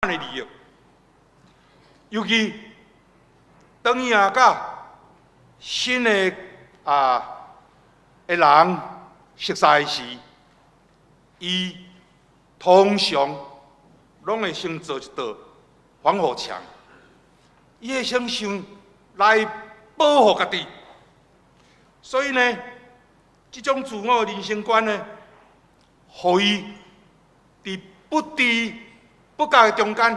的利益，尤其当伊甲新的人熟悉时，伊通常拢会先做一道防护墙，伊会先想来保护家己。所以呢，这种自我的人生观呢，互伊伫不知不觉的中间，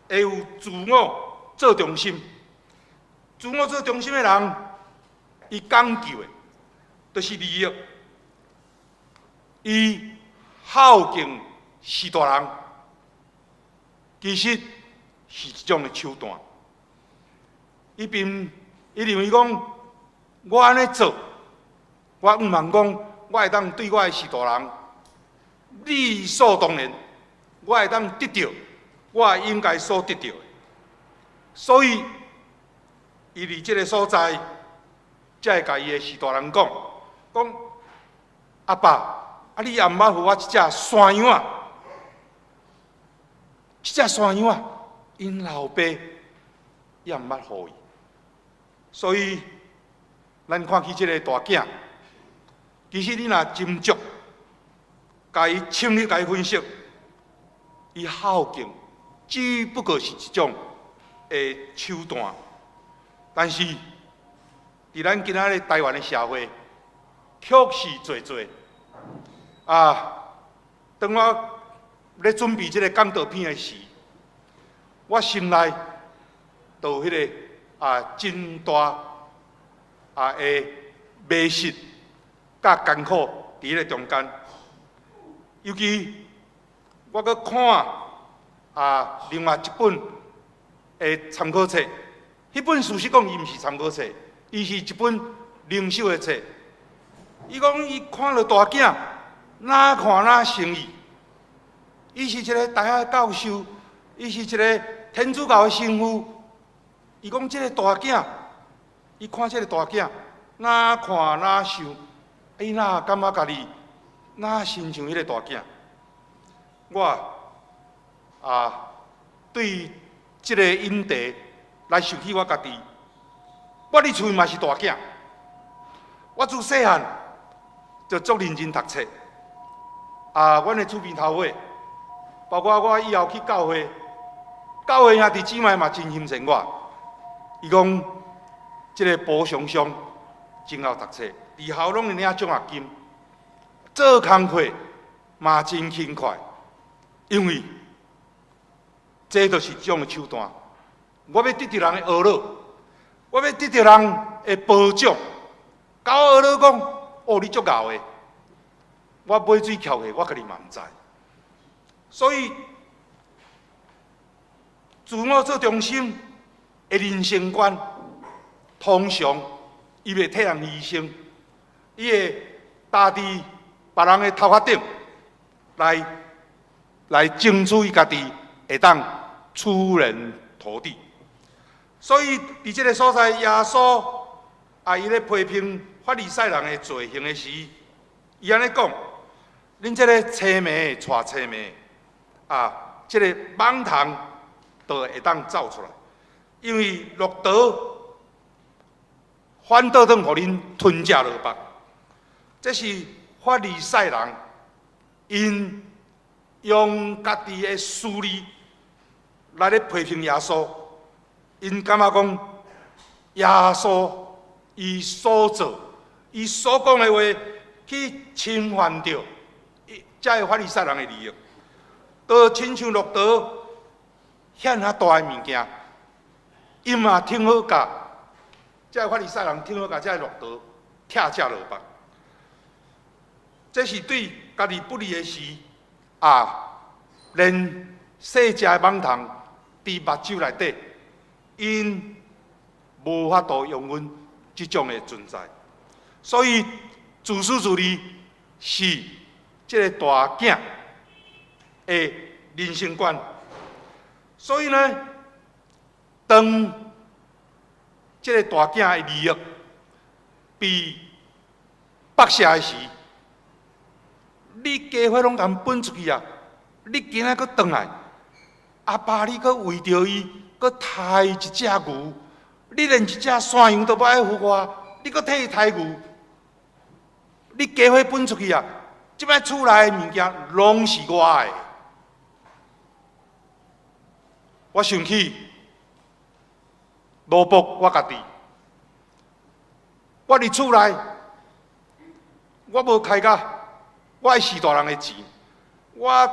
会有自我做中心。自我做中心的人，伊讲究的，就是利益。伊好敬士大人，其实是一种的手段。伊认为讲，我安尼做，我毋茫讲，我会当对我的士大人理所当然，我会当得到我应该所得到的。所以，伊伫即个所在，才会甲伊的士大人讲，阿爸，你也毋捌互我一只山羊啊！一只山羊啊，因老爸也毋捌互伊。所以，咱看起即个大囝，其实你若斟酌，甲伊深入甲伊分析，伊好敬，只不过是一种的手段。但是，伫咱今仔日台湾的社会，确实侪当我咧准备即个讲道片的时，我心内就有迄个真大的迷失甲艰苦伫迄个中间。尤其我搁看另外一本的参考册，迄本事实讲伊毋是参考册，伊是一本灵修的册。伊讲伊看到大囝哪看哪生意，伊是一个大学的教授，伊是一个天主教的神父。伊讲即个大囝，伊看即个大囝哪看哪想，伊哪感觉家己哪亲像迄个大囝。我对即个引题来想起我家己，我伫厝嘛是大囝，我自细汉就足认真读册。阮的厝边头尾，包括我以后去教会兄弟姊妹嘛真欣赏我。伊讲，即个补常常真晓读册，伫校拢会领奖学金，做工课嘛真轻快，因为这就是一种手段。我要得到人的呵乐，我要得到人的褒奖。甲我呵乐讲，哦，你足敖的。我买水翘下，我家己嘛毋知。所以，自我做中心的人生观，通常伊袂替人牺牲，伊会搭伫别人的头壳顶来争取伊家己会当出人头地。所以，伫即个所在，耶稣伊咧批评法利赛人的罪行的时，伊安尼讲。恁这个青梅带青梅，这个蠓虫就会当走出来，因为落刀反倒当互恁吞食落腹。这是法利赛人因用家己的私利来咧批评耶稣，因感觉讲耶稣伊所做、伊所讲的话去侵犯着。才会法利赛人的利益，都亲像落刀遐大的物件，伊嘛听好教，才会法利赛人听好教，才会落刀拆食落腹。这是对家己不利的事，连细只的蠓虫伫目睭内底，因无法度容忍这种的存在，所以自私自利是。这个大囝的人生观，所以呢，当这个大囝的利益被剥削的时，你家伙拢共分出去啊！你今仔佫转来，阿爸，你搁为着伊，搁杀一只牛，你连一只山羊都不爱付我，你搁替伊杀牛，你家伙分出去啊！即摆厝内的物件拢是我的。我想起罗卜我家己，我伫厝内，我无开甲，我爱死大人的钱，我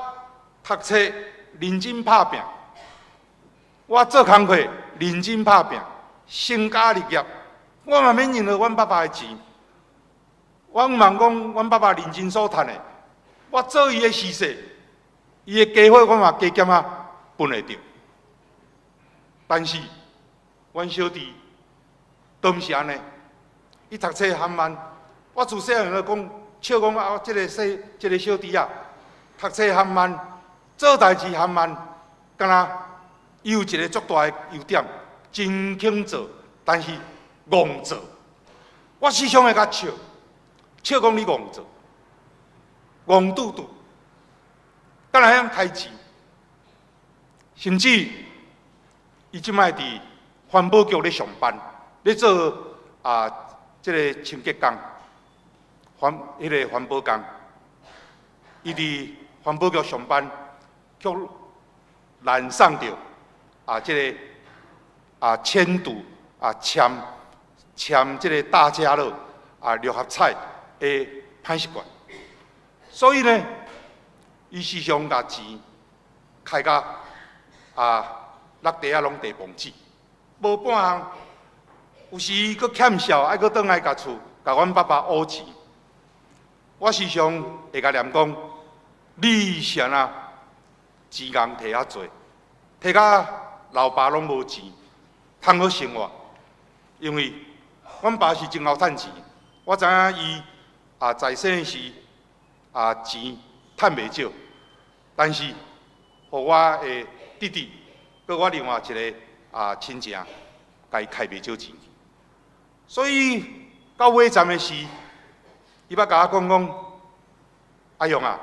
读册认真打拼，我做工课认真打拼，成家立业，我嘛免用了阮爸爸的钱。我毋茫讲，阮爸爸认真所赚的，我做伊的施舍，伊的家伙我嘛加减啊分会着。但是，阮小弟都毋是安尼，伊读册较慢。我自细汉就讲，笑讲啊，即个小弟啊，读册较慢，做代志较慢，敢若伊有一个足大的优点，真肯做，但是戆做。我时常会甲笑讲你戆做，戆拄拄，敢若遐开钱，甚至。伊即摆伫环保局咧上班，咧做即个清洁工，迄个环保工。伊伫环保局上班，却染上着即个铅毒签即个大家乐六合彩的歹习惯，所以呢，伊时常甲钱开甲落地啊，拢地磅子，无半项。有时佫欠孝，爱佫倒来家厝，甲阮爸爸讹钱。我时常会甲念讲，你是安那钱硬摕遐济，摕甲老爸拢无钱，通好生活。因为阮爸是真够趁钱，我知影伊在生时钱趁袂少，但是，互我的弟弟。搁我另外一个亲戚，甲伊开袂少钱，所以到尾站的时，伊捌甲我讲，阿勇啊，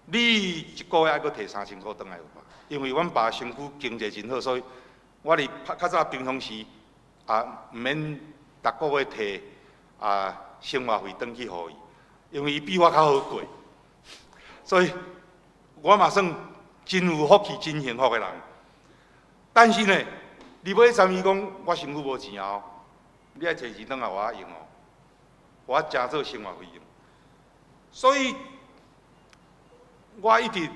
你一个月爱搁摕3000块转来有吧？因为阮爸身躯经济真好，所以我伫较早平常时毋免逐个月摕生活费转去互伊，因为伊比我较好过，所以我嘛算真有福气、真幸福的人。但是呢，你尾站伊讲我身躯无钱后，你爱摕钱转来我用哦，我真做生活费用。所以，我一直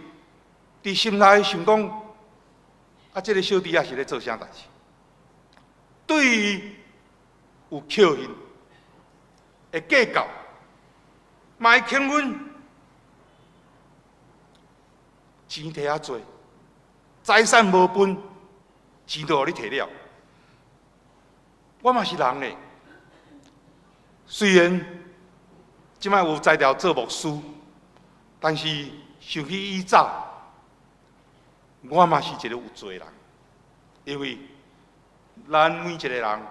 伫心内想讲，这个小弟仔是咧做啥代志？对于有孝心、会计较，嘛会肯阮钱摕遐济，财产无分。钱都互你摕了，我嘛是人嘞。虽然即摆有才调做牧师，但是想起以早，我嘛是一个有罪人。因为咱每一个人，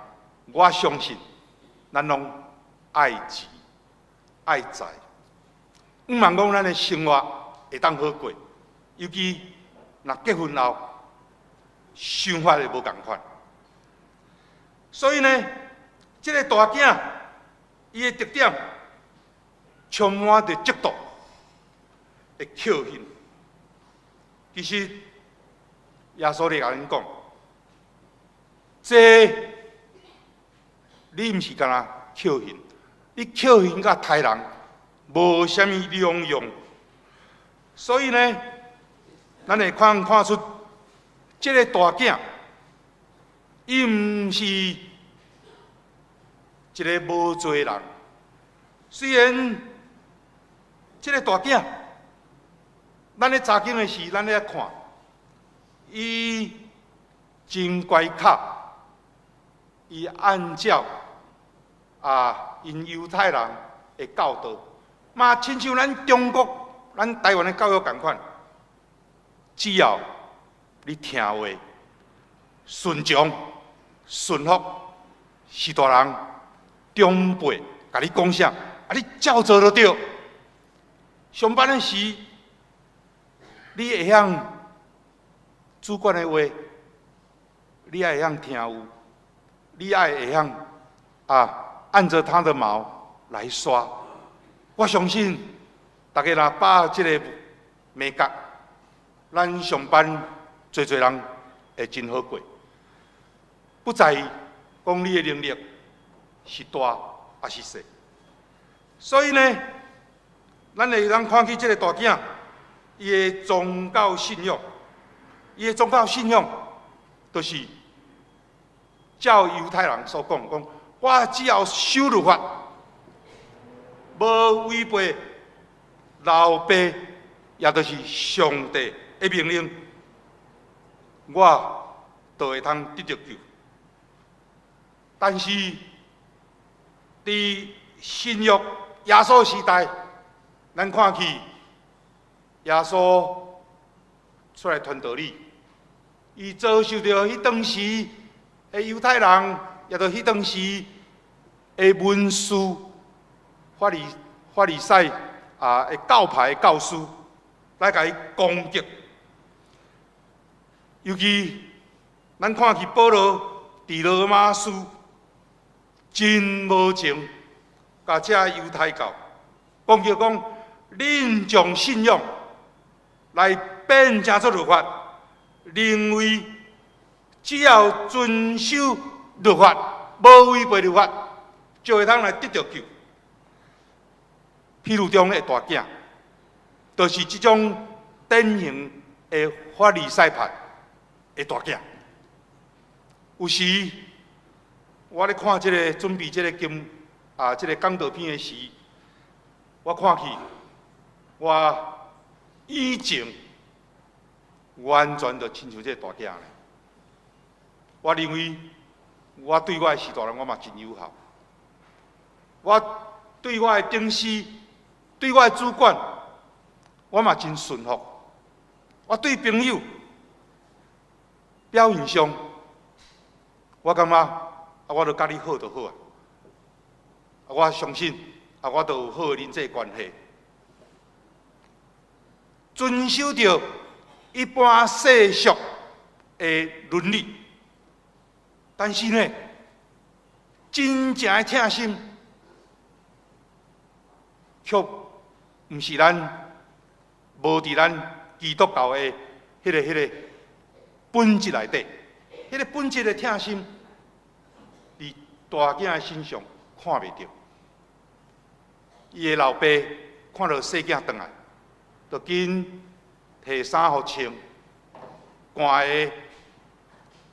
我相信咱拢爱钱爱财，毋茫讲咱的生活会当好过，尤其若结婚后。想法会无共款，所以呢，这个大囝伊的特点充满着嫉妒的孝心。其实耶稣咧甲恁讲，这你毋是干那孝心，你孝心甲杀人无啥物两样。所以呢，咱会看出。这个大囝，伊毋是一个无罪人。虽然这个大囝，咱咧查经的时，咱咧看，伊真乖巧，伊按照因犹太人的教导，嘛亲像咱中国、咱台湾的教育同款，只要你听话、顺从、顺服，是大人长辈甲你讲啥，你照做就对。上班的时，你会晓主管的话，你爱会晓听有，你爱会晓按着他的毛来刷。我相信，大家若把这个美角，咱上班侪人会真好过。不在于讲你的能力是大还是小，所以呢，咱会当看起这个大囝，伊的宗教信仰，就是照犹太人所讲，我只要守律法，无违背老爸，也就是上帝的命令，我就会通得到救。但是，伫新约耶稣时代，咱看去耶稣出来传道理，伊遭受到迄当时的犹太人，也就迄当时的文士、法利赛的教派的教师来甲伊攻击，尤其咱看去保罗伫罗马书。真无情，甲这犹太教讲叫讲，恁将信仰来变成做律法，认为只要遵守律法，无违背律法，就会通来得到救。譬如中的大囝，就是这种典型的法利赛派的大囝，有时。我咧看这个准备这个这个讲道片的时，我看去，我以前完全就亲像这个大囝咧。我认为我对我的士大人我嘛真友好，我对我的顶司、对我的主管，我嘛真顺服。我对朋友表现上，我感觉。我著甲你好就好啊！我相信我著有好的人际关系，遵守着一般世俗的伦理。但是呢，真正的疼心，却毋是咱无伫咱基督教的迄个本质内底，迄个本质的疼心。伫大囝的身上看袂到，伊的老爸看到细囝转来，就紧摕衫互穿，寒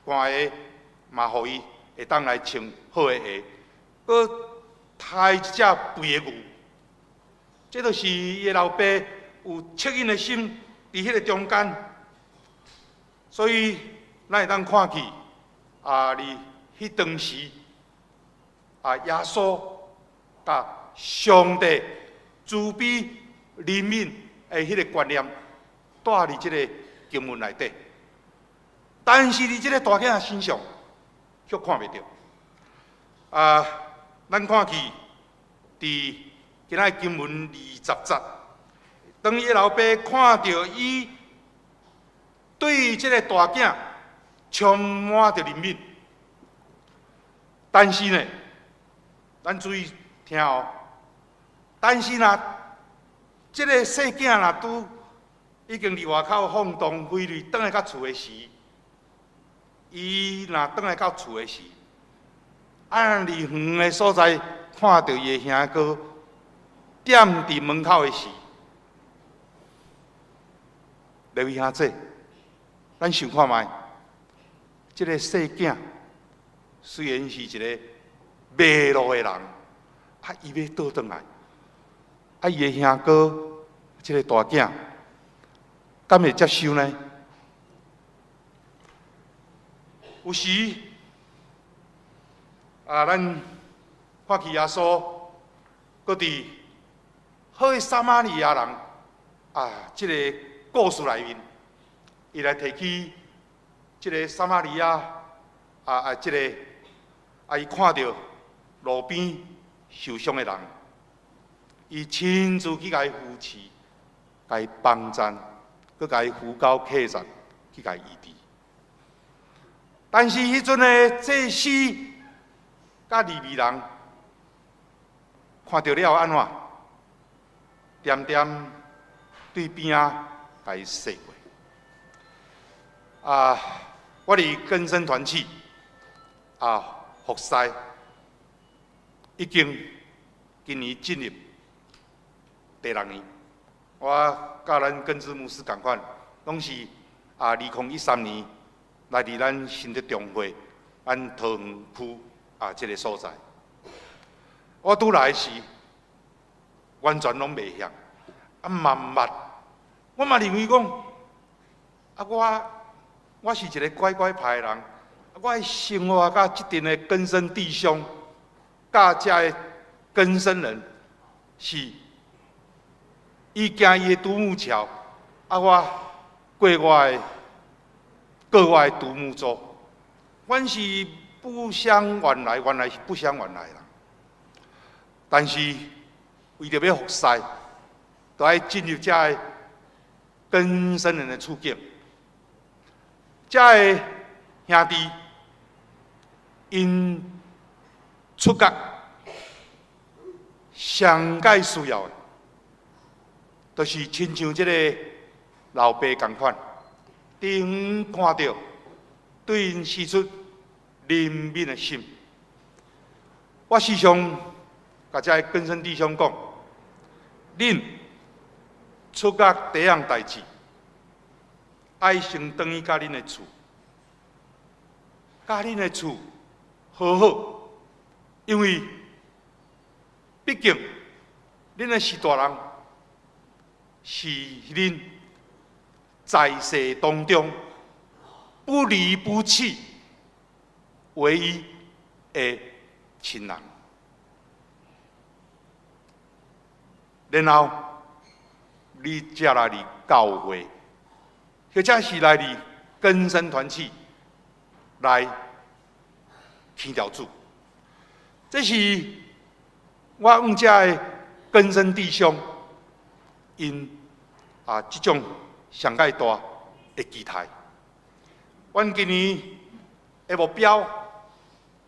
的嘛，互伊会当来穿好的鞋，佮杀一只肥的牛。这就是伊的老爸有恻隐的心伫迄个中间，所以咱会当看去伫迄当时。耶稣甲上帝慈悲怜悯的迄个观念，带伫即个经文内底。但是伫即个大囝的身上，却看袂到。咱看去伫今仔经文20节，当伊的老爸看到伊对即个大囝充满着怜悯，但是呢？咱注意听哦，但是若这个细囝若拄已经伫外口放荡飞类，转来到厝的时，伊若转来到厝的时，伫远的所在看到伊的兄哥踮伫门口的时，各位兄弟，咱想看觅，这个细囝虽然是一个。迷路的人，伊要倒转来，伊的兄哥，这个大囝，敢会接受呢？有时，咱看去耶稣，搁伫好的撒玛利亚人这个故事内面，伊来提起这个撒玛利亚这个伊看到。路边受伤的人，伊亲自去甲伊扶持，甲伊帮赞，佮甲伊扶高客栈去甲伊医治。但是迄阵的祭司甲利未人看到了安怎？点点对边啊，甲伊说过。我伫更生团契服侍已经今年进入第6年。我甲咱根治牧师同款，拢是2013年来伫咱新德中会，咱桃园区这个所在。我拄来时，完全拢袂晓，慢慢，我嘛认为讲，我是一个乖乖牌的人，我的生活甲即阵的根生弟兄，甲遮的根生人，是伊行伊的独木桥，我过我的独木舟，阮是不相往来，原来是不相往来啦。但是为着要服侍，就要进入遮个更生人的处境。遮个兄弟，因出觉上界需要的，就是亲像这个老爸同款，顶看到对因施出怜悯的心。我时常甲遮更生弟兄讲，恁出觉第一样代志，爱先转去甲恁的厝，甲恁的厝好好，因为毕竟恁的是大人，是恁在世当中不离不弃唯一的亲人。然后，你才来伫教会，或者是来伫更生团契来听条主。这是我阮遮的更生弟兄因即种上界大的期待。阮今年的目标，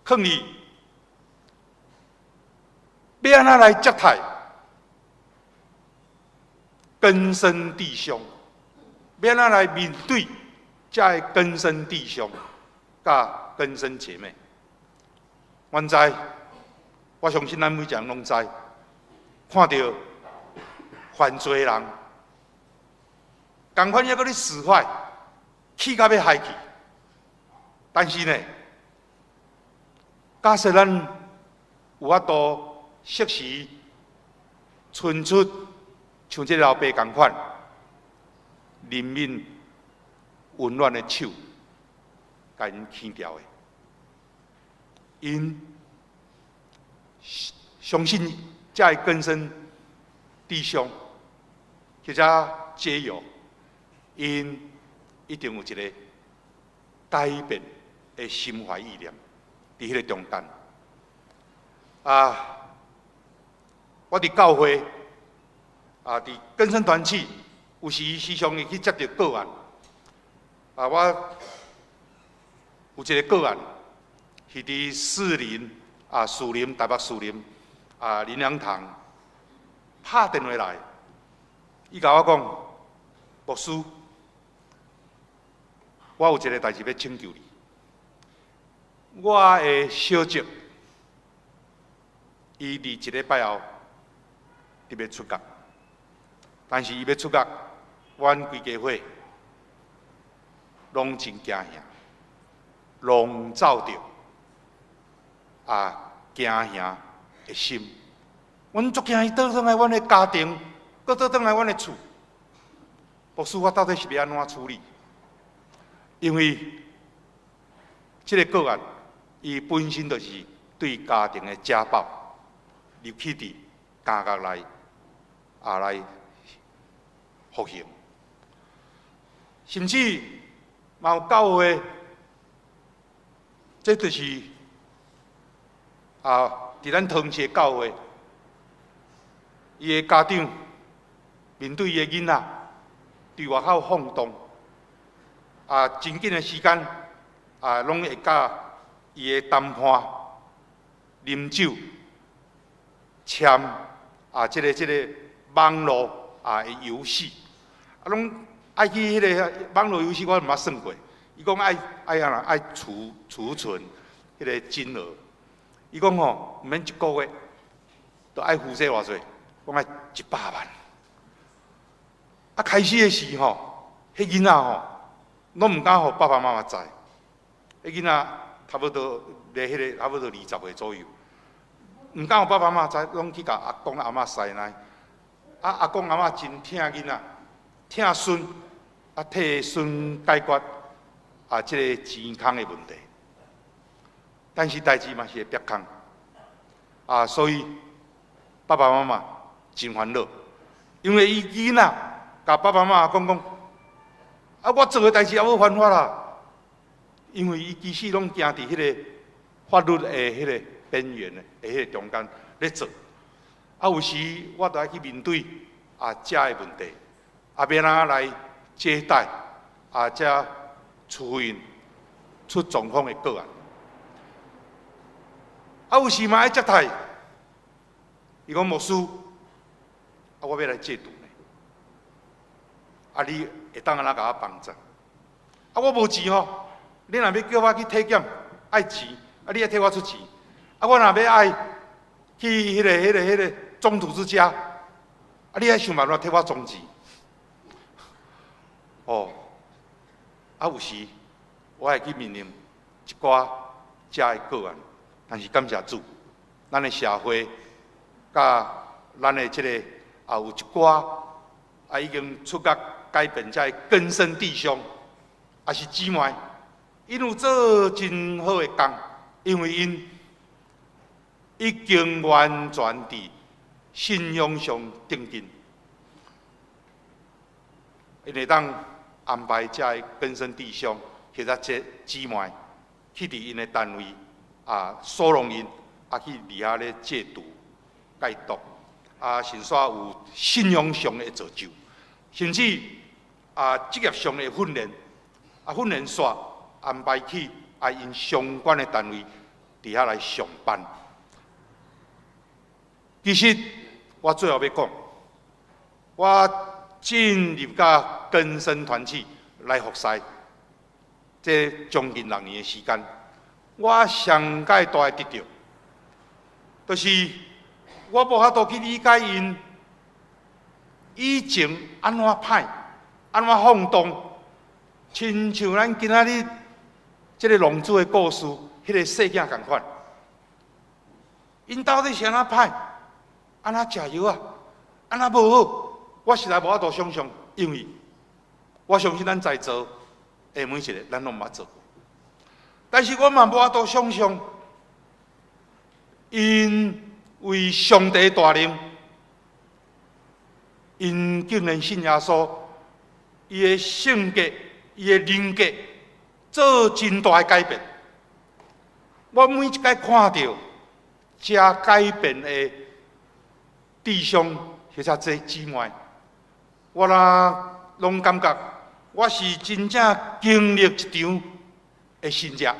放伫要安怎来接待更生弟兄，要安怎来面对这的更生弟兄甲更生姐妹。阮知，我相信咱每一个人拢知，看到犯罪人，同款还搁咧使坏，气甲要害去。但是呢，假设咱有法度适时伸出像这个老爸同款怜悯温暖的手，甲因牵掉的，因相信这的更生弟兄，或者姐友，因一定有一个改变的心怀意念，伫迄个中间。我伫教会。伫更生团契，有时常会去接到个案。我有一个个案，是伫士林台北士林林良堂拍电话来，伊甲我讲，牧师，我有一个代志要请求你。我的小侄，伊伫1礼拜后，特别出国。但是伊要出国，阮规家伙拢真惊吓，笼罩着惊吓的心。阮足惊伊倒转来阮的家庭，搁倒转来阮的厝。牧师，我到底是要安怎处理？因为这个个案，伊本身就是对家庭的家暴，尤其伫家角来来服刑，甚至嘛有教会，这就是伫咱桃园市教会，伊的家长面对伊的囡仔，伫外口放荡，真紧的时间，拢会甲伊的谈判、啉酒、签即个网络的游戏，拢爱去迄个网络游戏，我毋捌算过。伊讲爱储存迄个金额，伊讲吼，毋免一个月，都爱付赡偌济，讲爱100万。开始的时吼，迄囡仔吼，拢毋敢互爸爸妈妈知。迄囡仔差不多咧，迄个差不多20岁左右，毋敢互爸爸妈妈知，拢去甲阿公阿嬷塞奶。阿公阿嬷真疼囡仔，疼孙，替孙解决即个钱空的问题。但是代志嘛是会逼空，所以爸爸妈妈真烦恼，因为伊囡仔甲爸爸妈妈讲，我做的代志也无犯法啦。因为伊其实拢行伫迄个法律的迄个边缘的迄个中间咧做，有时我都爱去面对遮的问题，要怎来接待遮厝因出状况的个案，有时嘛爱接待，伊讲牧师，我要来戒毒呢，你会当安怎甲我帮助？我无钱吼。你若要叫我去体检，爱钱，你爱替我出钱。我若要爱去迄个中途之家，你爱想办法替我装钱。有时我会去面临一寡遮的个案，但是感谢主，咱的社会甲咱的这个有一寡已经出甲改变遮的根生弟兄，也是姊妹。因有做真好的工，因为因已经完全伫信仰上定根，因会当安排遮的根生弟兄或者这姊妹去伫因的单位收容因，去伫遐咧戒毒、戒毒，甚至有信仰上的造就，甚至职业上的训练，训练煞。安排去因相关的单位伫遐来上班。其实我最后要讲，我进入到根生团体来服侍，这将近6年的时间，我上界大的得着，就是我无法度去理解因以前安怎歹、安怎放荡，亲像咱今仔日。这个龙珠的故事，迄个细囝同款，因到底是安怎歹，安怎食药安怎无好，我实在无法度想象，因为我相信咱在座的每一个，咱拢毋捌做过。但是我嘛无法度想象，因为上帝大能，因竟然信耶稣，伊的性格，伊的人格。做真大的改变，我每一摆看到这改变的弟兄或者这姊妹，我拢感觉我是真正经历一场的新约，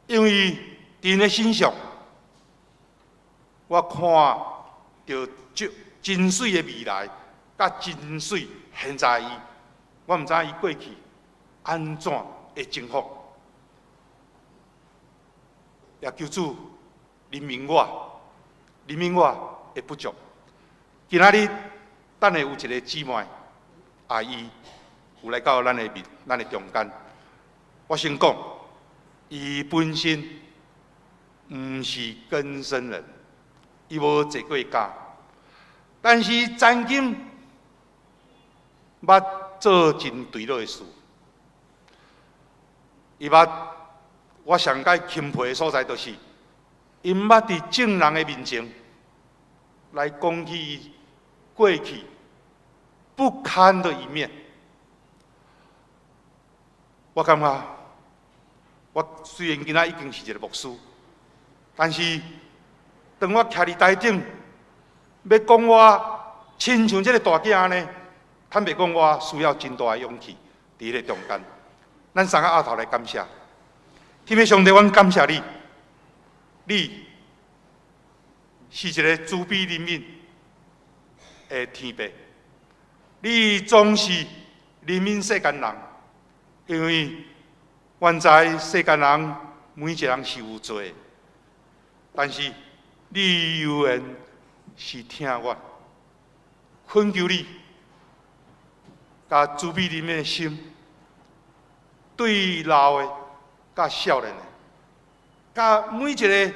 因为伫因的身上，我看到真水的未来，甲真水现在伊，我毋知伊过去。安怎会征服？也求主怜悯我，怜悯我的不足。今仔日，等下有一个姊妹阿姨有来到咱的中间。我先讲，伊本身毋是根生人，伊无坐过家，但是曾经捌做真对落的事。伊捌，我上界钦佩的所在，就是因捌伫众人的面前来讲起伊过去不堪的一面。我感觉，我虽然今仔已经是一个牧师，但是当我徛伫台顶，要讲我亲像这个大囝呢，坦白讲，我需要真大的勇气伫迄个中间。咱三个后头来感谢。天父上帝，阮感谢你，你是一个慈悲怜悯的天父，你总是怜悯世间人，因为原知世间人每一个人是有罪，但是你犹然是听我，恳求你，甲慈悲怜悯的心，对老的、甲少年的、甲每一个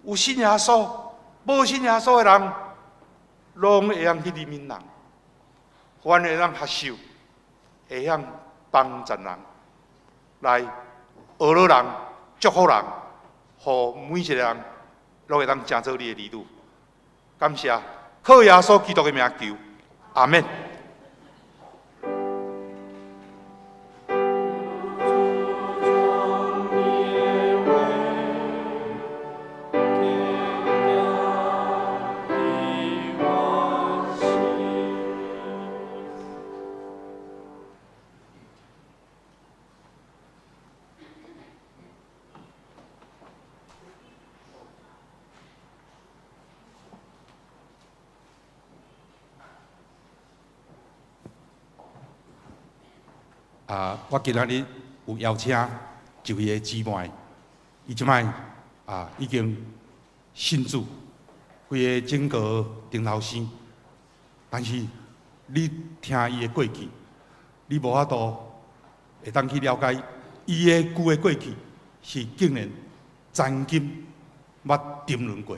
有信耶稣、无信耶稣的人，拢会晓去怜悯人，阮会晓学习，会晓帮助人，来学乐人、祝福人，互每一个人拢会当成做你的儿女。感谢，靠耶稣基督的名求，阿门。我今仔日有邀请一位姊妹，伊即摆已经信主，规个整个顶头生，但是你听伊的过去，你无法度会当去了解伊的旧的过去是竟然曾经捌沉沦过。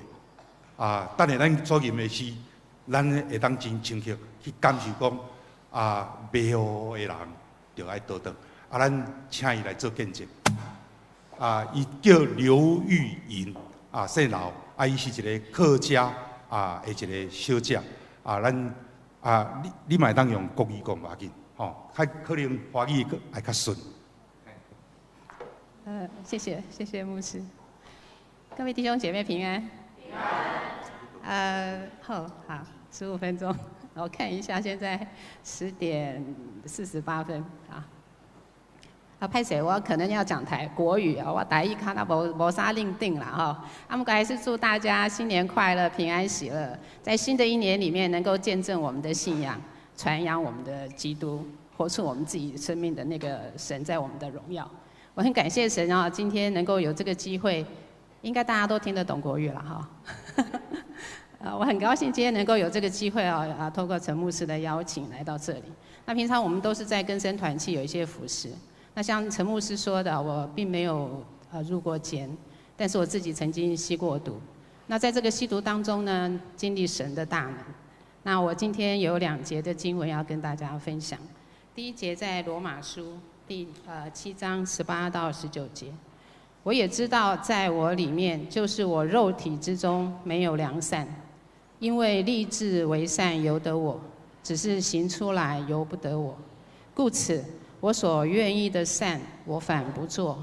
等下咱所吟的诗，咱会当真清晰去感受讲美好的人。就爱倒转，咱请伊来做见证。伊叫刘玉莹，姓刘，伊是一个客家的一个小姐。你嘛会当用国语讲无要紧，可能华语会较顺。谢谢牧师，各位弟兄姐妹平安。平安。好，15分钟。我看一下，现在10点48分拍摄我可能要讲国语我台语看到无啥认定啦不过还是祝大家新年快乐，平安喜乐，在新的一年里面能够见证我们的信仰，传扬我们的基督，活出我们自己生命的那个神在我们的荣耀。我很感谢神今天能够有这个机会，应该大家都听得懂国语了我很高兴今天能够有这个机会透过陈牧师的邀请来到这里。那平常我们都是在更生团契有一些服事。那像陈牧师说的，我并没有入过监，但是我自己曾经吸过毒。那在这个吸毒当中呢，经历神的大能。那我今天有2节的经文要跟大家分享。第一节在罗马书第7章18到19节。我也知道在我里面，就是我肉体之中没有良善。因为立志为善由得我，只是行出来由不得我。故此，我所愿意的善，我反不做；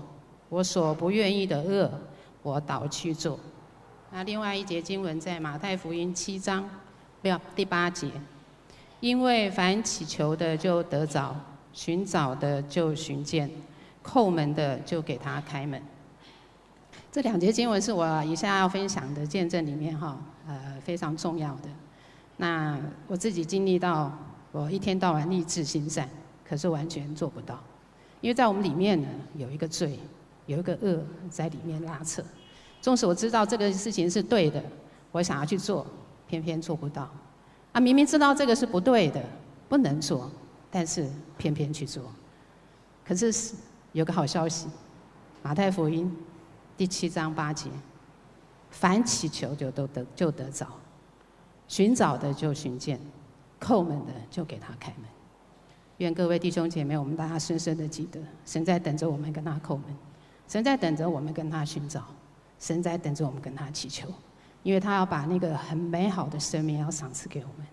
我所不愿意的恶，我倒去做。那另外一节经文在马太福音7章第8节。因为凡祈求的就得着，寻找的就寻见，叩门的就给他开门。这2节经文是我以下要分享的见证里面非常重要的。那我自己经历到，我一天到晚立志行善，可是完全做不到，因为在我们里面呢有一个罪，有一个恶在里面拉扯。纵使我知道这个事情是对的，我想要去做，偏偏做不到。明明知道这个是不对的，不能做，但是偏偏去做。可是有个好消息，马太福音第7章8节，凡祈求就得着，寻找的就寻见，叩门的就给他开门。愿各位弟兄姐妹，我们大家深深的记得，神在等着我们跟他叩门，神在等着我们跟他寻找，神在等着我们跟他祈求，因为他要把那个很美好的生命要赏赐给我们。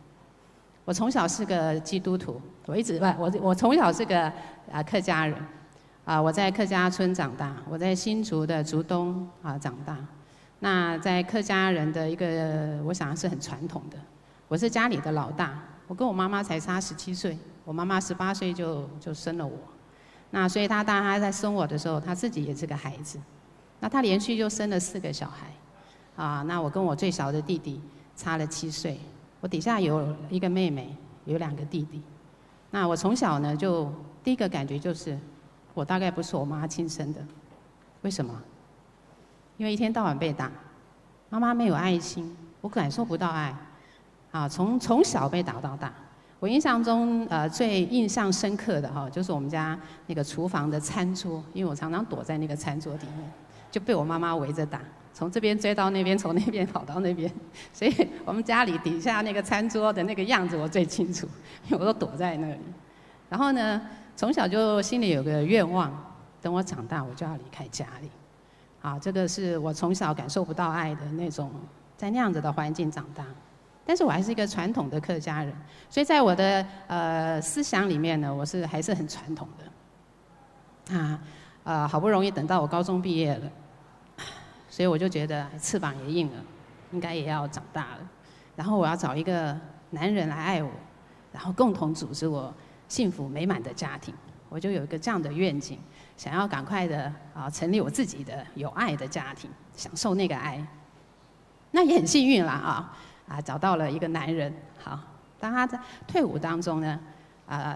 我从小是个基督徒，我从小是个客家人。我在客家村长大，我在新竹的竹东长大。那在客家人的一个，我想是很传统的。我是家里的老大，我跟我妈妈才差17岁，我妈妈18岁就生了我。那所以当他在生我的时候，他自己也是个孩子。那他连续就生了4个小孩，那我跟我最小的弟弟差了7岁，我底下有一个妹妹，有2个弟弟。那我从小呢，就第一个感觉就是，我大概不是我妈亲生的。为什么？因为一天到晚被打，妈妈没有爱心，我感受不到爱。从小被打到大。我印象中，最印象深刻的就是我们家那个厨房的餐桌，因为我常常躲在那个餐桌里面，就被我妈妈围着打，从这边追到那边，从那边跑到那边，所以我们家里底下那个餐桌的那个样子我最清楚，因为我都躲在那里。然后呢，从小就心里有个愿望，等我长大我就要离开家里。这个是我从小感受不到爱的那种，在那样子的环境长大。但是我还是一个传统的客家人，所以在我的思想里面呢，我还是很传统的。好不容易等到我高中毕业了，所以我就觉得翅膀也硬了，应该也要长大了。然后我要找一个男人来爱我，然后共同组织我幸福美满的家庭。我就有一个这样的愿景，想要赶快的成立我自己的有爱的家庭，享受那个爱。那也很幸运啦找到了一个男人。好，当他在退伍当中呢，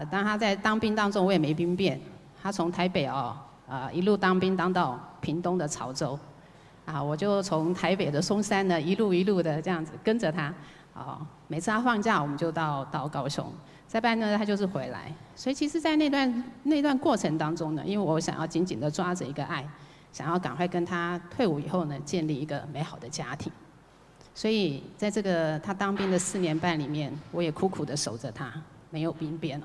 当他在当兵当中，我也没兵变。他从台北一路当兵当到屏东的潮州，我就从台北的松山呢一路的这样子跟着他。每次他放假，我们就到高雄。再不然呢，他就是回来。所以其实，在那段过程当中呢，因为我想要紧紧的抓着一个爱，想要赶快跟他退伍以后呢，建立一个美好的家庭。所以在这个他当兵的4年半里面，我也苦苦的守着他，没有兵变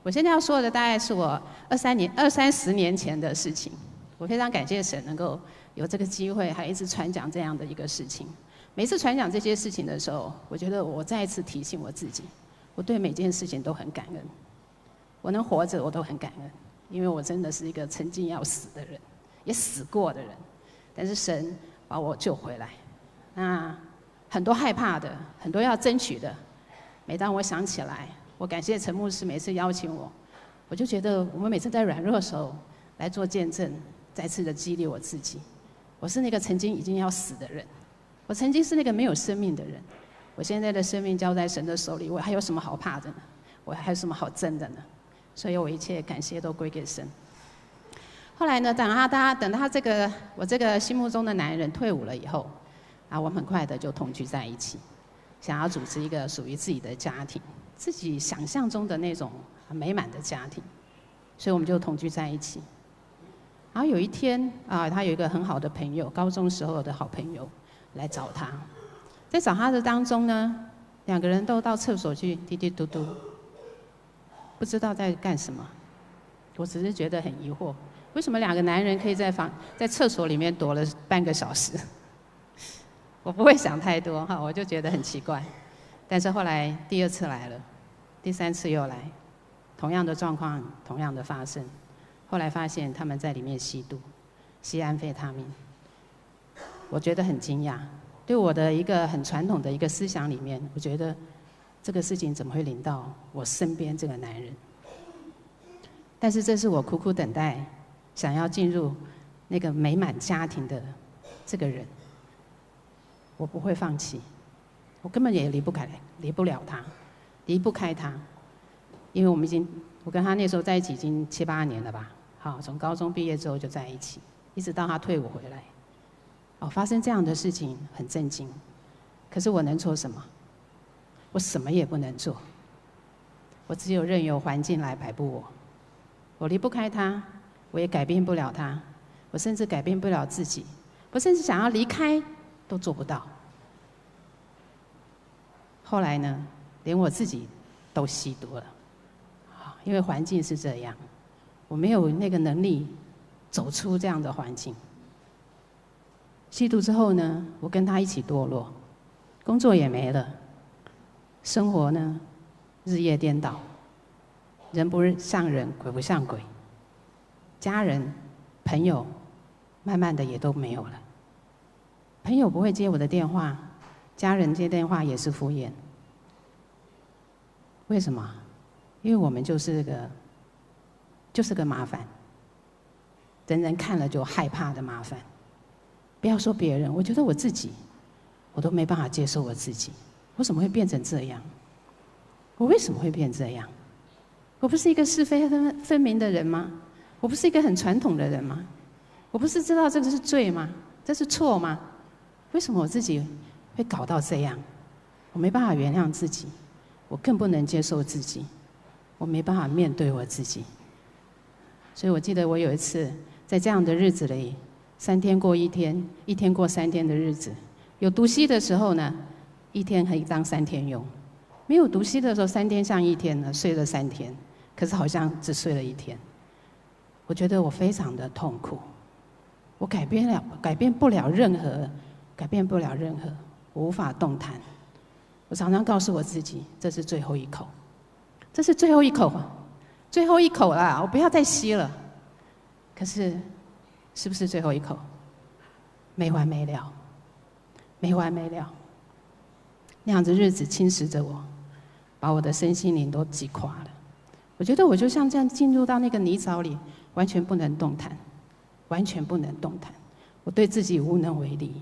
我现在要说的大概是我20-30年前的事情。我非常感谢神能够有这个机会，还一直传讲这样的一个事情。每次传讲这些事情的时候，我觉得我再一次提醒我自己，我对每件事情都很感恩。我能活着，我都很感恩，因为我真的是一个曾经要死的人，也死过的人，但是神把我救回来。那很多害怕的，很多要争取的，每当我想起来，我感谢陈牧师每次邀请我，我就觉得我们每次在软弱的时候来做见证，再次的激励我自己。我是那个曾经已经要死的人，我曾经是那个没有生命的人，我现在的生命交在神的手里，我还有什么好怕的呢？我还有什么好争的呢？所以我一切感谢都归给神。后来呢，等他我这个心目中的男人退伍了以后，我们很快的就同居在一起，想要组织一个属于自己的家庭，自己想象中的那种很美满的家庭，所以我们就同居在一起。然后有一天他有一个很好的朋友，高中时候的好朋友来找他，在找他的当中呢，2个人都到厕所去滴滴嘟嘟，不知道在干什么。我只是觉得很疑惑，为什么2个男人可以在厕所里面躲了半个小时？我不会想太多我就觉得很奇怪。但是后来第2次来了，第3次又来，同样的状况，同样的发生。后来发现他们在里面吸毒，吸安非他命。我觉得很惊讶，对我的一个很传统的一个思想里面，我觉得这个事情怎么会临到我身边这个男人？但是这是我苦苦等待，想要进入那个美满家庭的这个人。我不会放弃，我根本也离不开他，因为我跟他那时候在一起已经7、8年了吧。从高中毕业之后就在一起，一直到他退伍回来。发生这样的事情很震惊，可是我能做什么？我什么也不能做，我只有任由环境来摆布我。我离不开他，我也改变不了他，我甚至改变不了自己，我甚至想要离开都做不到。后来呢，连我自己都吸毒了，因为环境是这样，我没有那个能力走出这样的环境。吸毒之后呢，我跟他一起堕落，工作也没了，生活呢日夜颠倒，人不像人，鬼不像鬼，家人、朋友慢慢的也都没有了。朋友不会接我的电话，家人接电话也是敷衍。为什么？因为我们就是个就是个麻烦，人人看了就害怕的麻烦。不要说别人，我觉得我自己，我都没办法接受我自己。我怎么会变成这样？我为什么会变这样？我不是一个是非分明的人吗？我不是一个很传统的人吗？我不是知道这个是罪吗？这是错吗？为什么我自己会搞到这样？我没办法原谅自己，我更不能接受自己，我没办法面对我自己。所以我记得我有一次在这样的日子里，3天过1天，1天过3天的日子，有读息的时候呢，1天可以当3天用；没有读息的时候，3天像1天呢，睡了3天，可是好像只睡了1天。我觉得我非常的痛苦，我改变不了任何，我无法动弹。我常常告诉我自己，这是最后一口，这是最后一口，最后一口啦，我不要再吸了。可是，是不是最后一口？没完没了，没完没了。那样子日子侵蚀着我，把我的身心灵都击垮了。我觉得我就像这样进入到那个泥沼里，完全不能动弹，完全不能动弹。我对自己无能为力。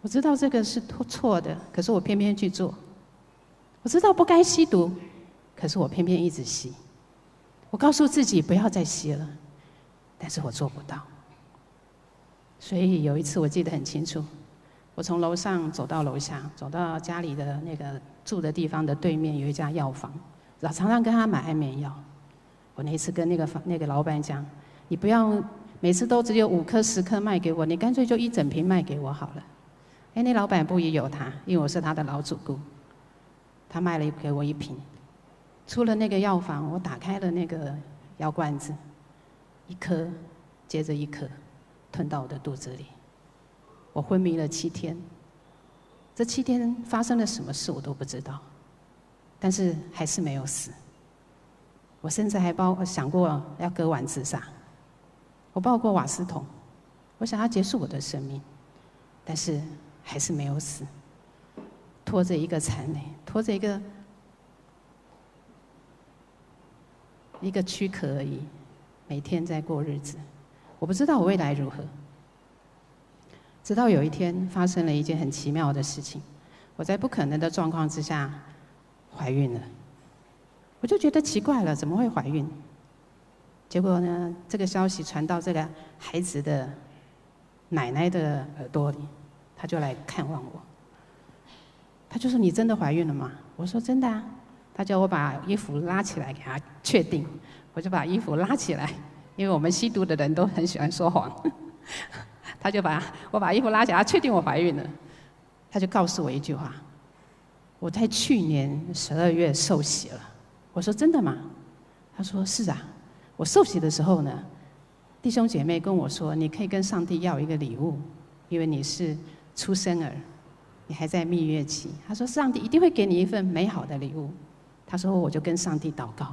我知道这个是错的，可是我偏偏去做。我知道不该吸毒，可是我偏偏一直吸。我告诉自己不要再吸了，但是我做不到。所以有一次我记得很清楚，我从楼上走到楼下，走到家里的那个住的地方的对面有一家药房，常常跟他买安眠药。我那一次跟那个老板讲，你不要每次都只有5颗10颗卖给我，你干脆就1整瓶卖给我好了。那老板不疑有他，因为我是他的老主顾，他卖了给我1瓶。出了那个药房，我打开了那个药罐子，1颗接着1颗吞到我的肚子里。我昏迷了7天，这7天发生了什么事我都不知道，但是还是没有死。我甚至还想过要割腕自杀，我抱过瓦斯桶，我想要结束我的生命，但是还是没有死，拖着一个残累，拖着一个躯壳而已，每天在过日子。我不知道我未来如何，直到有一天发生了一件很奇妙的事情，我在不可能的状况之下怀孕了。我就觉得奇怪了，怎么会怀孕？结果呢，这个消息传到这个孩子的奶奶的耳朵里，她就来看望我。她就说：“你真的怀孕了吗？”我说：“真的啊。”她叫我把衣服拉起来给她确定，我就把衣服拉起来，因为我们吸毒的人都很喜欢说谎。她就我把衣服拉起来，她确定我怀孕了。她就告诉我一句话：“我在去年12月受洗了。”我说：“真的吗？”她说：“是啊。我受洗的时候呢，弟兄姐妹跟我说，你可以跟上帝要一个礼物，因为你是出生儿，你还在蜜月期。他说上帝一定会给你一份美好的礼物。他说我就跟上帝祷告，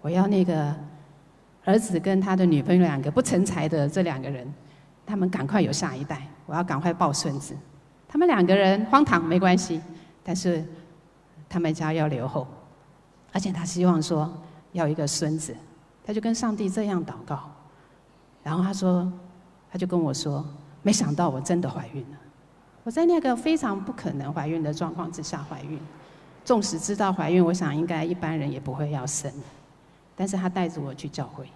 我要那个儿子跟他的女朋友2个不成才的这2个人，他们赶快有下一代，我要赶快抱孙子。他们2个人荒唐没关系，但是他们家要留后，而且他希望说要一个孙子。”他就跟上帝这样祷告，然后他就跟我说，没想到我真的怀孕了。我在那个非常不可能怀孕的状况之下怀孕，纵使知道怀孕，我想应该一般人也不会要生，但是他带着我去教会。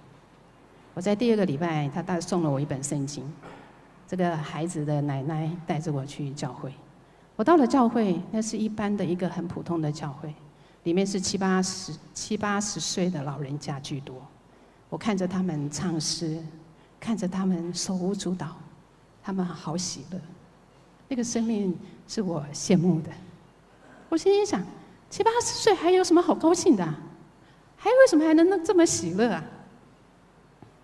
我在第2个礼拜，他送了我一本圣经，这个孩子的奶奶带着我去教会。我到了教会，那是一般的一个很普通的教会，里面是70、80岁的老人家居多。我看着他们唱诗，看着他们手舞足蹈，他们好喜乐，那个生命是我羡慕的。我心里想，70、80岁还有什么好高兴的啊？为什么还能这么喜乐啊？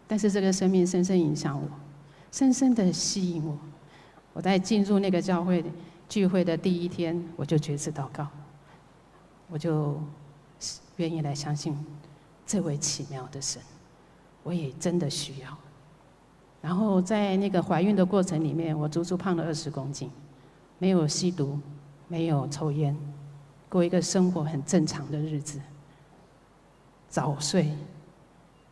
但是这个生命深深影响我，深深的吸引我。我在进入那个教会聚会的第1天，我就决志祷告，我就愿意来相信这位奇妙的神。我也真的需要。然后在那个怀孕的过程里面，我足足胖了20公斤，没有吸毒，没有抽烟，过一个生活很正常的日子，早睡，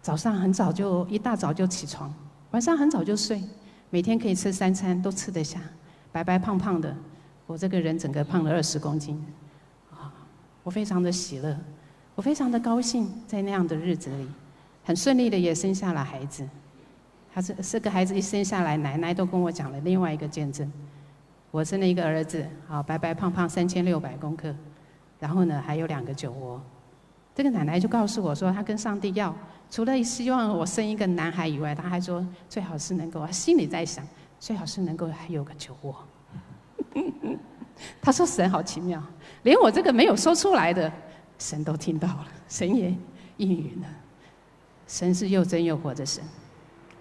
早上很早就一大早就起床，晚上很早就睡，每天可以吃3餐都吃得下，白白胖胖的，我这个人整个胖了20公斤，我非常的喜乐，我非常的高兴，在那样的日子里，很顺利的也生下了孩子。这个孩子一生下来，奶奶都跟我讲了另外一个见证，我生了一个儿子，白白胖胖3600公克，然后呢还有2个酒窝。这个奶奶就告诉我说，她跟上帝要，除了希望我生一个男孩以外，她还说最好是能够，她心里在想，最好是能够还有个酒窝。她说神好奇妙，连我这个没有说出来的，神都听到了，神也应允了。神是又真又活的神。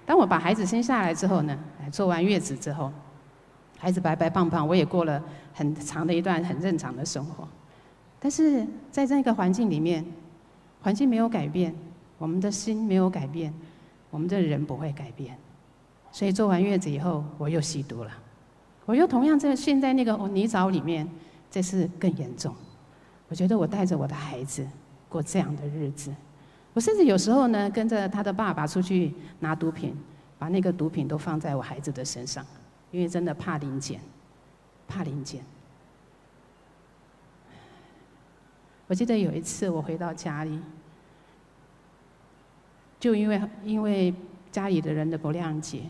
当我把孩子生下来之后呢，做完月子之后，孩子白白胖胖，我也过了很长的一段很正常的生活。但是在这个环境里面，环境没有改变，我们的心没有改变，我们的人不会改变。所以做完月子以后，我又吸毒了，我又同样陷在那个泥沼里面，这次更严重。我觉得我带着我的孩子过这样的日子，我甚至有时候呢，跟着他的爸爸出去拿毒品，把那个毒品都放在我孩子的身上，因为真的怕临检，怕临检。我记得有一次我回到家里，就因为家里的人的不谅解，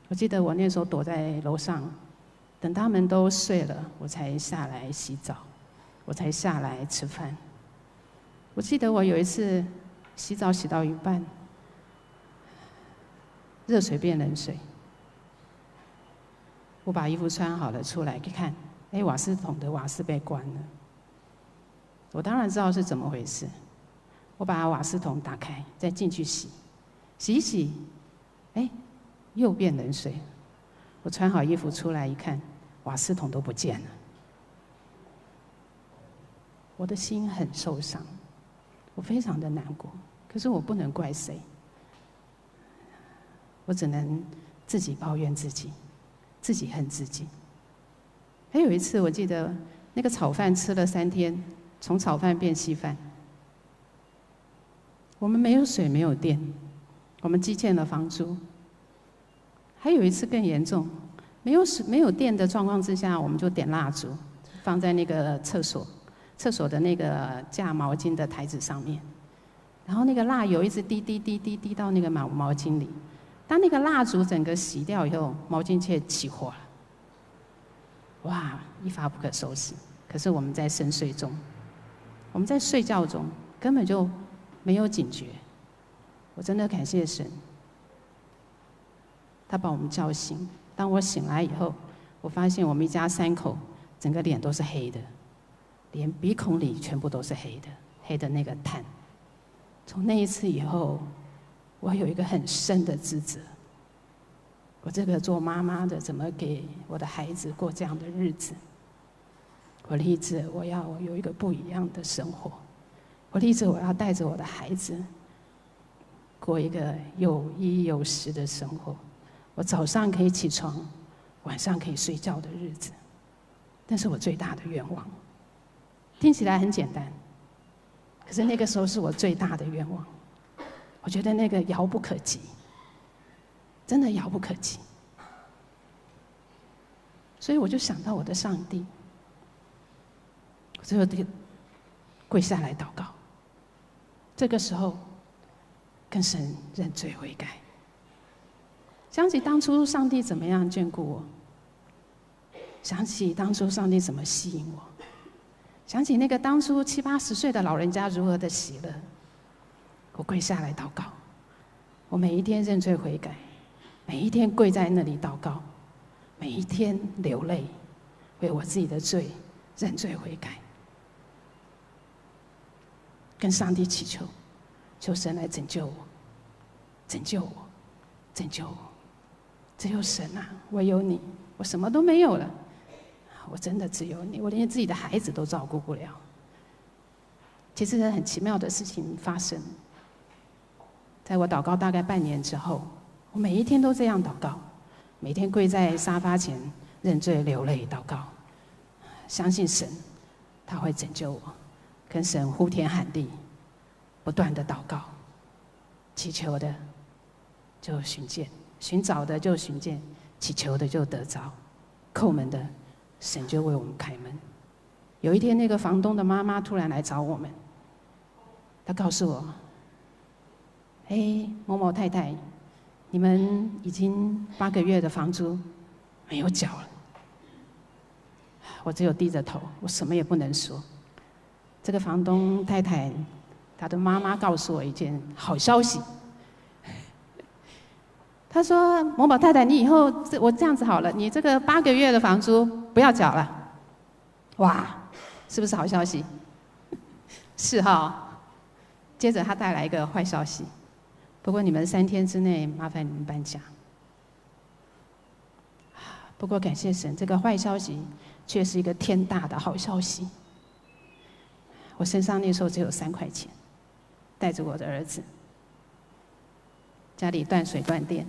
我记得我那时候躲在楼上，等他们都睡了，我才下来洗澡，我才下来吃饭。我记得我有一次洗澡洗到一半，热水变冷水，我把衣服穿好了出来一看，瓦斯桶的瓦斯被关了。我当然知道是怎么回事，我把瓦斯桶打开，再进去洗，洗一洗，又变冷水。我穿好衣服出来一看，瓦斯桶都不见了。我的心很受伤，我非常的难过，可是我不能怪谁，我只能自己抱怨自己，自己恨自己。还有一次，我记得那个炒饭吃了3天。从炒饭变稀饭，我们没有水，没有电，我们积欠了房租。还有一次更严重，没有电的状况之下，我们就点蜡烛，放在那个厕所的那个架毛巾的台子上面，然后那个蜡油一直滴到那个毛巾里。当那个蜡烛整个洗掉以后，毛巾却起火了，哇，一发不可收拾。可是我们在深睡中。我们在睡觉中根本就没有警觉，我真的感谢神，他把我们叫醒。当我醒来以后，我发现我们一家3口整个脸都是黑的，连鼻孔里全部都是黑的，黑的那个炭。从那一次以后，我有一个很深的自责，我这个做妈妈的怎么给我的孩子过这样的日子？我立志，我要有一个不一样的生活。我立志，我要带着我的孩子过一个有衣有食的生活。我早上可以起床，晚上可以睡觉的日子，那是我最大的愿望。听起来很简单，可是那个时候是我最大的愿望。我觉得那个遥不可及，真的遥不可及。所以我就想到我的上帝。最后跪下来祷告，这个时候跟神认罪悔改，想起当初上帝怎么样眷顾我，想起当初上帝怎么吸引我，想起那个当初70、80岁的老人家如何的喜乐，我跪下来祷告，我每一天认罪悔改，每一天跪在那里祷告，每一天流泪，为我自己的罪认罪悔改。跟上帝祈求，求神来拯救我，拯救我，拯救我。只有神啊，唯有你，我什么都没有了，我真的只有你，我连自己的孩子都照顾不了。其实很奇妙的事情发生，在我祷告大概半年之后，我每一天都这样祷告，每天跪在沙发前认罪流泪祷告，相信神他会拯救我。跟神呼天喊地，不断的祷告，祈求的就寻见，寻找的就寻见，祈求的就得着，叩门的神就为我们开门。有一天，那个房东的妈妈突然来找我们，她告诉我：“某某太太，你们已经8个月的房租没有缴了。”我只有低着头，我什么也不能说。这个房东太太，她的妈妈告诉我一件好消息。她说：“某某太太，你以后我这样子好了，你这个8个月的房租不要缴了。”哇，是不是好消息？是哈。接着她带来一个坏消息，不过你们3天之内麻烦你们搬家。不过感谢神，这个坏消息却是一个天大的好消息。我身上那时候只有3块钱，带着我的儿子，家里断水断电，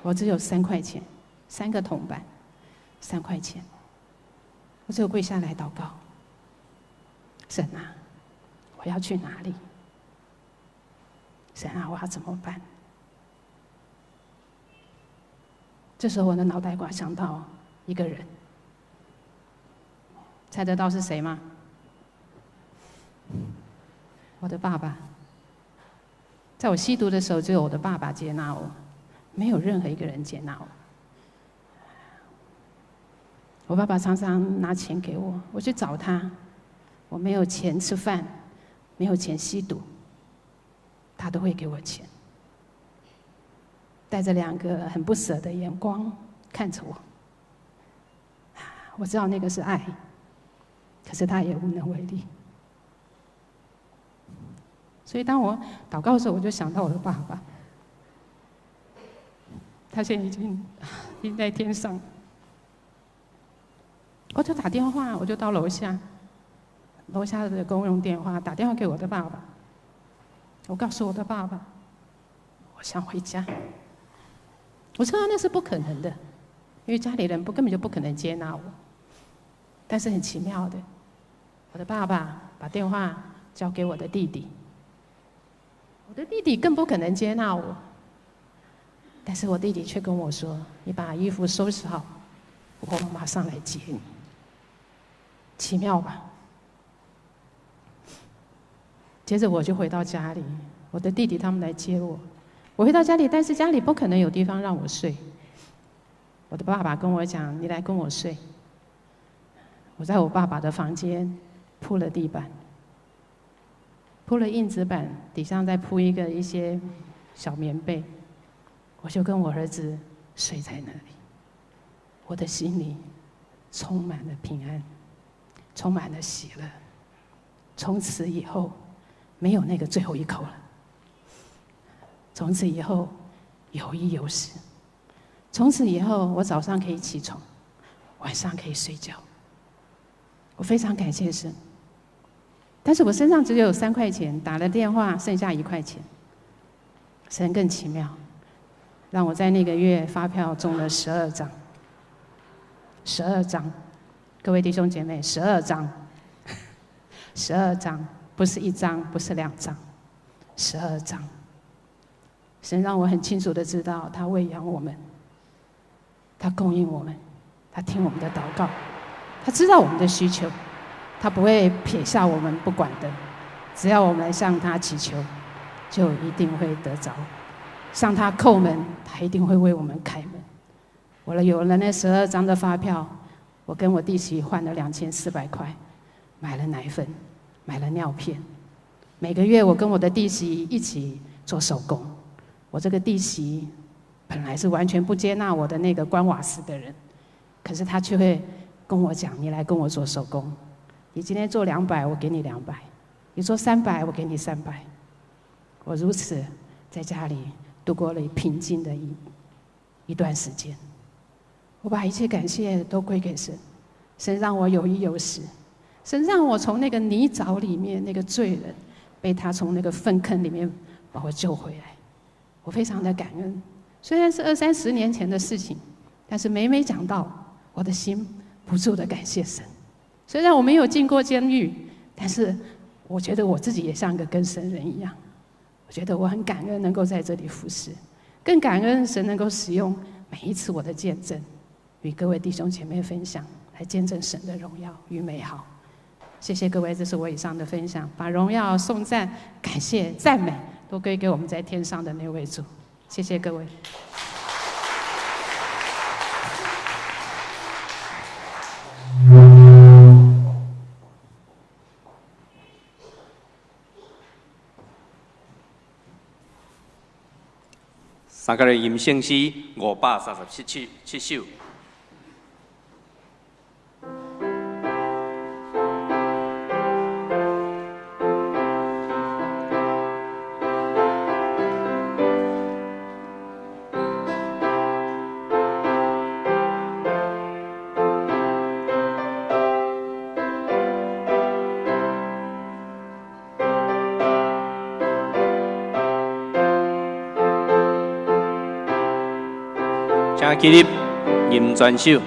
我只有3块钱，3个铜板，3块钱，我只有跪下来祷告：神啊，我要去哪里？神啊，我要怎么办？这时候我的脑袋瓜想到一个人，猜得到是谁吗？我的爸爸。在我吸毒的时候，只有我的爸爸接纳我，没有任何一个人接纳我。我爸爸常常拿钱给我，我去找他，我没有钱吃饭，没有钱吸毒，他都会给我钱，带着2个很不舍的眼光看着我。我知道那个是爱，可是他也无能为力。所以当我祷告的时候，我就想到我的爸爸，他现在已经在天上。我就打电话，我就到楼下的公用电话打电话给我的爸爸。我告诉我的爸爸，我想回家。我知道那是不可能的，因为家里人根本就不可能接纳我。但是很奇妙的，我的爸爸把电话交给我的弟弟。我的弟弟更不可能接纳我，但是我弟弟却跟我说：“你把衣服收拾好，我马上来接你。”奇妙吧？接着我就回到家里，我的弟弟他们来接我。我回到家里，但是家里不可能有地方让我睡。我的爸爸跟我讲：“你来跟我睡。”我在我爸爸的房间铺了地板，铺了硬纸板，底上再铺一些小棉被，我就跟我儿子睡在那里。我的心里充满了平安，充满了喜乐。从此以后，没有那个最后一口了。从此以后，有衣有食。从此以后，我早上可以起床，晚上可以睡觉。我非常感谢神。但是我身上只有3块钱，打了电话剩下1块钱。神更奇妙，让我在那个月发票中了12张。12张，各位弟兄姐妹，12张，12张，不是1张，不是2张，12张。神让我很清楚的知道，他喂养我们，他供应我们，他听我们的祷告，他知道我们的需求，他不会撇下我们不管的。只要我们向他祈求，就一定会得着。向他叩门，他一定会为我们开门。我有了那12张的发票，我跟我弟媳换了2400块，买了奶粉，买了尿片。每个月我跟我的弟媳一起做手工。我这个弟媳本来是完全不接纳我的那个关瓦斯的人，可是他却会跟我讲：“你来跟我做手工，你今天做200，我给你200；你做300，我给你300。”我如此在家里度过了平静的一段时间。我把一切感谢都归给神，神让我有衣有食，神让我从那个泥沼里面，那个罪人，被他从那个粪坑里面把我救回来。我非常的感恩，虽然是20-30年前的事情，但是每每讲到，我的心不住的感谢神。虽然我没有进过监狱，但是我觉得我自己也像个更生人一样。我觉得我很感恩能够在这里服侍，更感恩神能够使用每一次我的见证，与各位弟兄姐妹分享，来见证神的荣耀与美好。谢谢各位，这是我以上的分享，把荣耀、颂赞、感谢、赞美都归给我们在天上的那位主。谢谢各位。三个人吟圣诗537首。请起立，吟全首。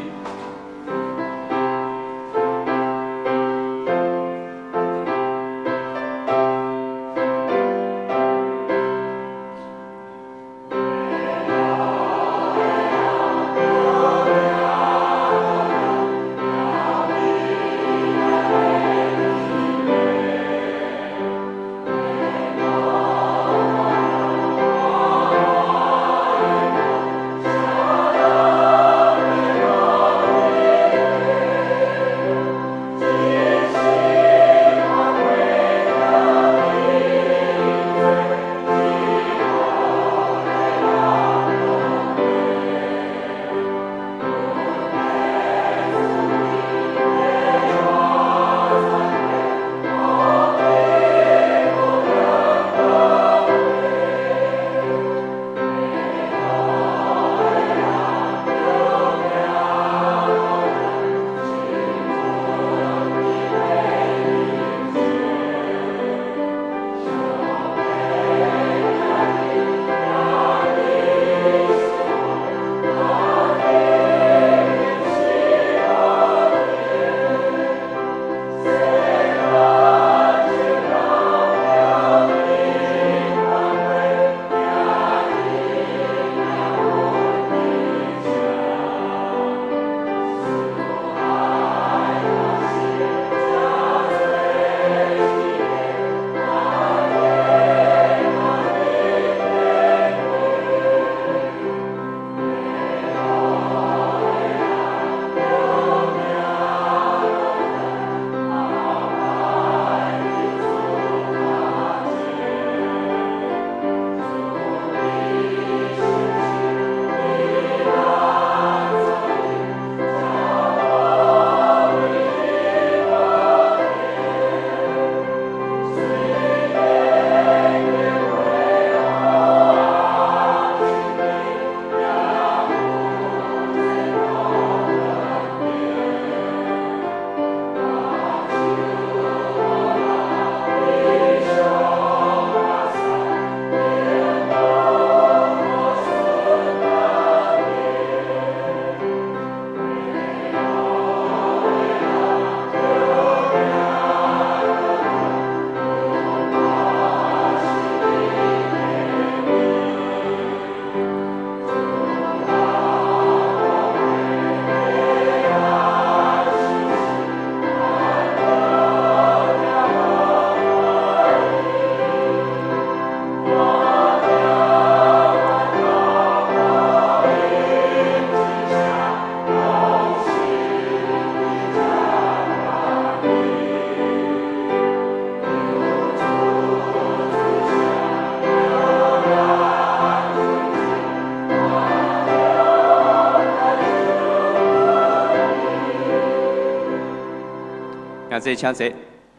谢请坐，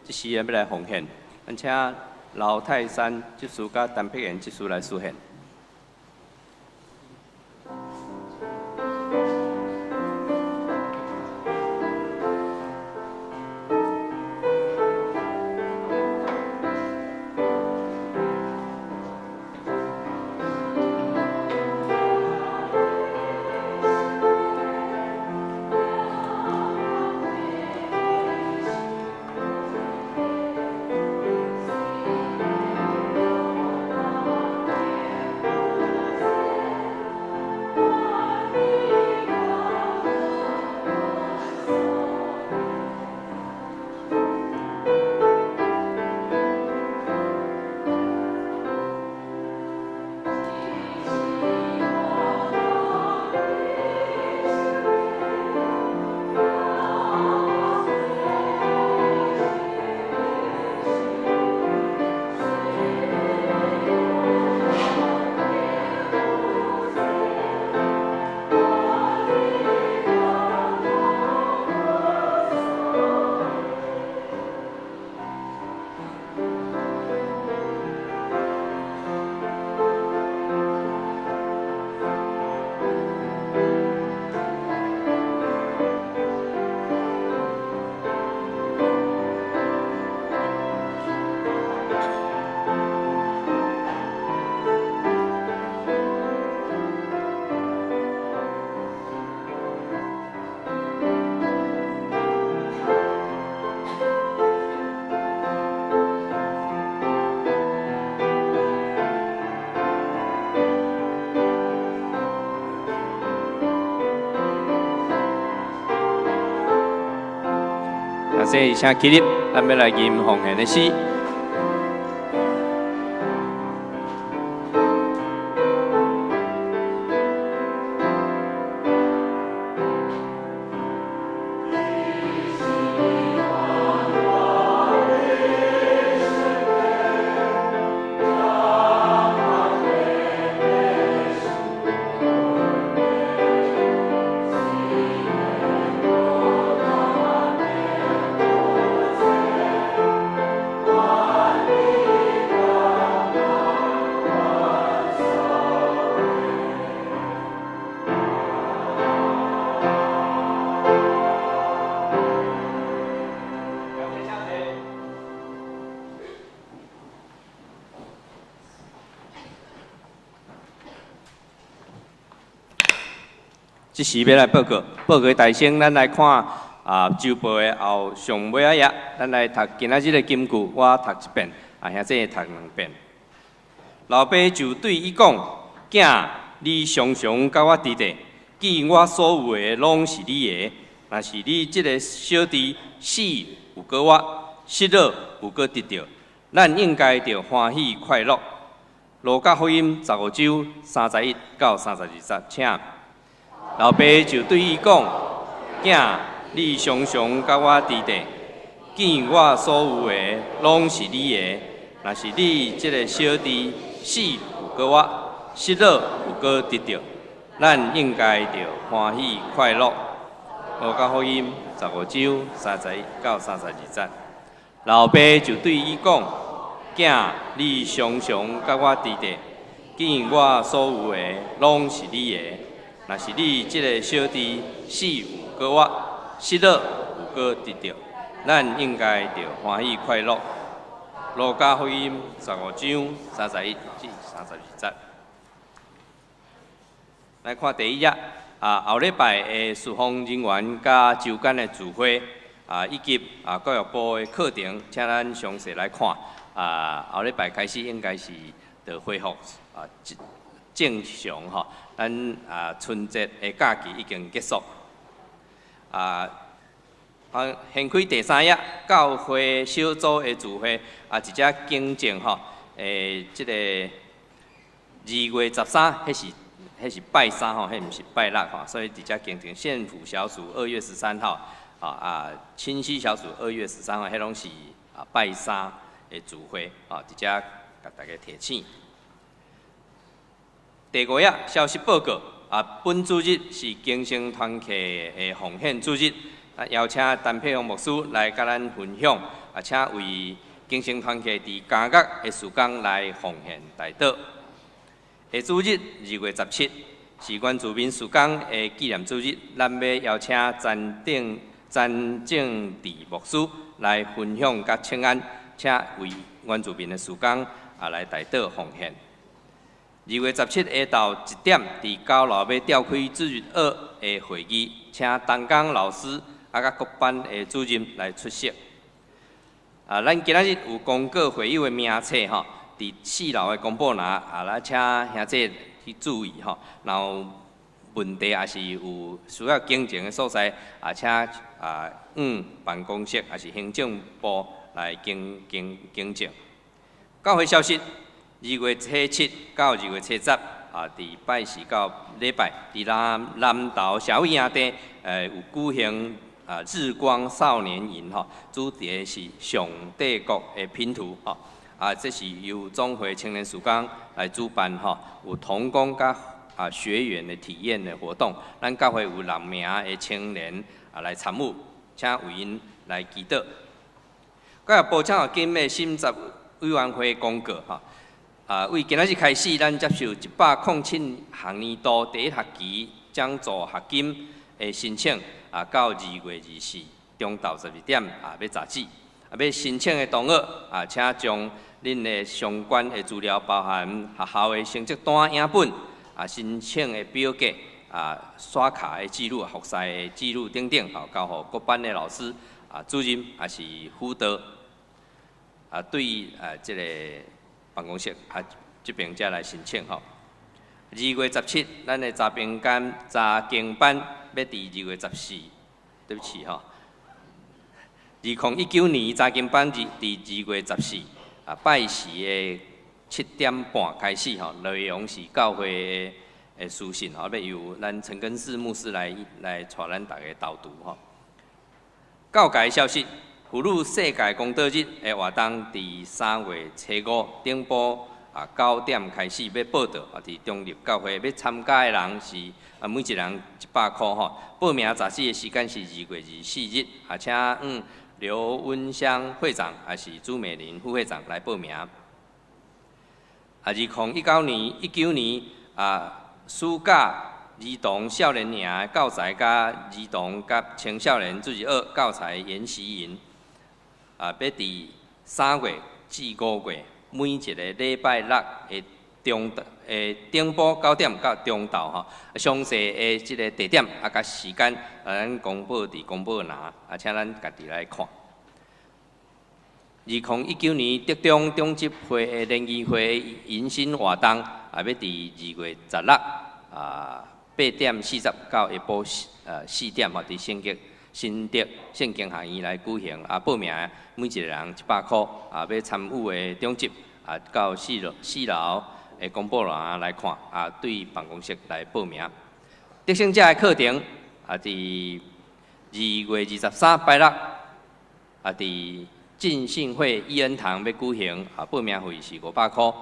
这时要来奉献，咱请老泰山执事甲陈碧妍执事来书献。啊，这请起立，咱要来吟奉献的诗。即时要来报告的大声，咱来看周报的后上尾仔页，咱来读今仔日的金句，我读一遍，兄弟读2遍。老爸就对伊讲：囝，你常常甲我伫地，记我所有的拢是你的。若是你即个小弟死有过我，失落有过得着，咱应该着欢喜快乐。路加福音15章31到32节，请。老爸就对伊讲：囝，你常常甲我伫地，记我所有的拢是你的。若是你即个小弟死有过我，失落有过得着，咱应该着欢喜快乐。路加福音15章31到32节。老爸就对伊讲：囝，你常常甲我伫地，记我所有的拢是你的。若是你即个小弟死有过我，失落有过得着，咱应该着欢喜快乐。路加福音15章31至32节。来看第1页，后礼拜的侍奉人员甲周间的聚会，以及教育部的课程，请咱详细来看。后礼拜开始应该是着恢复正常吼。咱春节的假期已经结束。掀开第3页，教会小组的聚会，一只更正吼，即个2月13，迄是拜3吼，迄毋是拜6吼，所以直接更正。县府小组2月13号，清溪小组2月13号，迄拢是拜3的聚会，直接甲大家提醒。第5页消息报告，本主日是更生团契的奉献主日，邀请陈佩宏牧师来甲咱分享，请为更生团契伫家乐的事工来奉献代祷。下主日2月17是原住民事工的纪念主日，咱要邀请詹正治牧师来分享甲请安，请为原住民的事工来代祷奉献。2月17下昼1点，伫高楼要召开主日2的会议，请东江老师甲各班的主任来出席。咱今仔日有公告会友的名册吼，伫4楼的公布栏，咱请兄弟去注意吼。然后问题也是有需要更正的所在，请办公室也是行政部来更正。教会消息。2月7到2月7，伫拜四到礼拜，伫南投社会营地，有举行日光少年营吼，主题是上帝国的拼图吼，这是由中会青年事工来主办吼，有童工甲学员的体验的活动，咱教会有6名的青年来参与，请为因来祈祷。教育部请有今的审查委员会公告吼。为今仔日开始，咱接受107学年度第1学期奖助学金的申请，到2月24中昼12点要截止。要申请的同学请将恁的相关的资料，包含学校的成绩单影本、申请的表格、刷卡的记录、复习的记录等等，交予各班的老师、主任也是辅导，对这个。办公室这边才来申请吼。2月17，咱的查评班、查经班要伫2月14，对不起吼。2 2019年查经班伫2月14拜四的7点半开始吼，内容是教会的书信吼，要由咱陈根士牧师来带咱大家导读吼。教界消息，妇女世界公道日的活动伫3月初5顶播9点开始要报道，伫中立教会要参加的人是每一人100块吼。报名杂志的时间是2月24日，请刘文香会长还是朱美玲副会长来报名。2019年暑假儿童少年营的教材甲儿童甲青少年主日学教材研习营，要伫3月至5月，每一个礼拜六的顶播9点到中昼吼，详细的即个地点甲时间，咱公布伫公布栏，请咱家己来看。2019年德中中执会的联谊会迎新活动，要伫2月168点40到下晡4点吼，伫新德圣经学院来举行。报名每一个人100块，要参与的中执到4楼的公布栏来看，对办公室来报名。得胜者的课程伫2月23拜六伫浸信会义恩堂要举行，报名费是500块。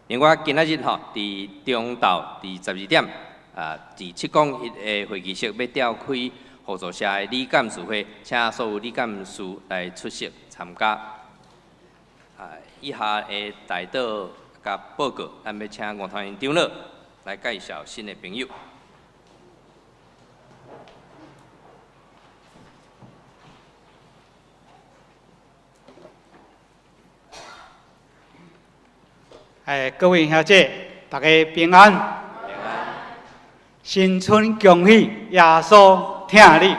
另外，今仔日吼，伫中昼伫12点，伫七公一的会议室要召开合作社的理干事会，请所有理干事来出席参加。以下的代导甲报告，咱要请乐团员长老来介绍新的朋友。各位兄姐，大家平安。平安。新春恭喜，耶稣听你。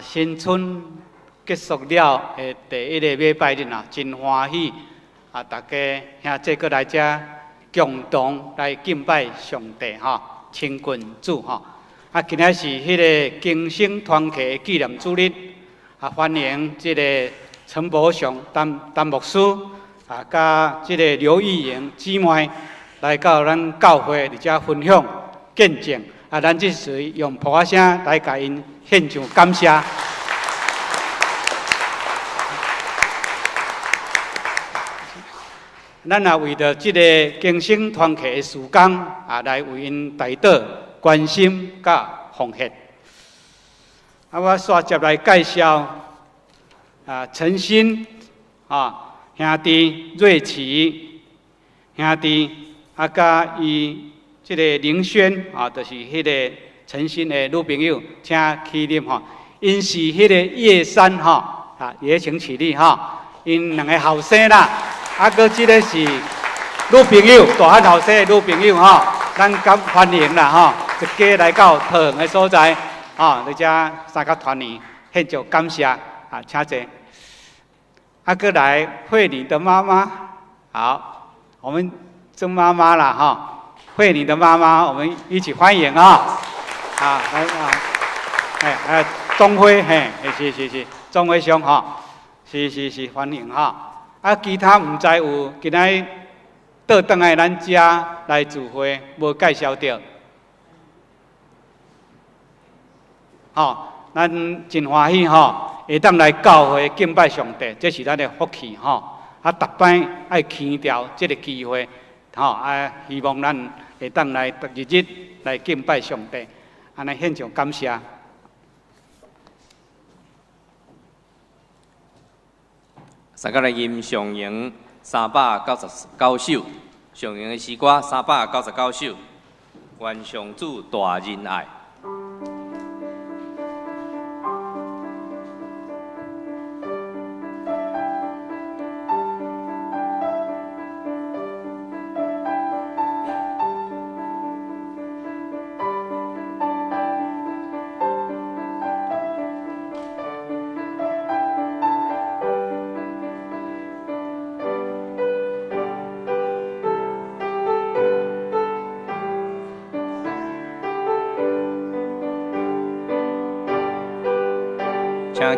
新春结束了的第一个礼拜日真欢喜。大家兄姐过来遮共同来敬拜上帝亲近主今仔是迄个京星团契的纪念主日欢迎这个陈伯雄丹牧师甲这个刘玉莹姊妹来到咱教会伫遮分享见证咱即时用普话声来甲因献上感谢。咱也为着即个京星团契的事工来为因代祷关心甲奉献。我煞接来介绍陈鑫兄弟瑞奇兄弟甲伊即个林轩就是迄个陈鑫的女朋友，请起立因是迄个叶山也请起立因两个后生啦，搁即个是女朋友，大汉后生的女朋友咱敢欢迎啦一家来到桃园的所在在遮三甲团圆，献上感谢请坐。过来慧妮的妈妈，好，我们曾妈妈啦慧妮的妈妈，我们一起欢迎来钟辉是钟辉兄是欢迎其他唔知有今仔倒转来咱遮来聚会，无介绍到咱真欢喜会当来教会敬拜上帝，这是咱的福气逐摆爱强调这个机会希望咱会当来日日来敬拜上帝，安尼献上感谢。三甲来吟上营399首，上营的诗歌399首，愿上主大仁爱。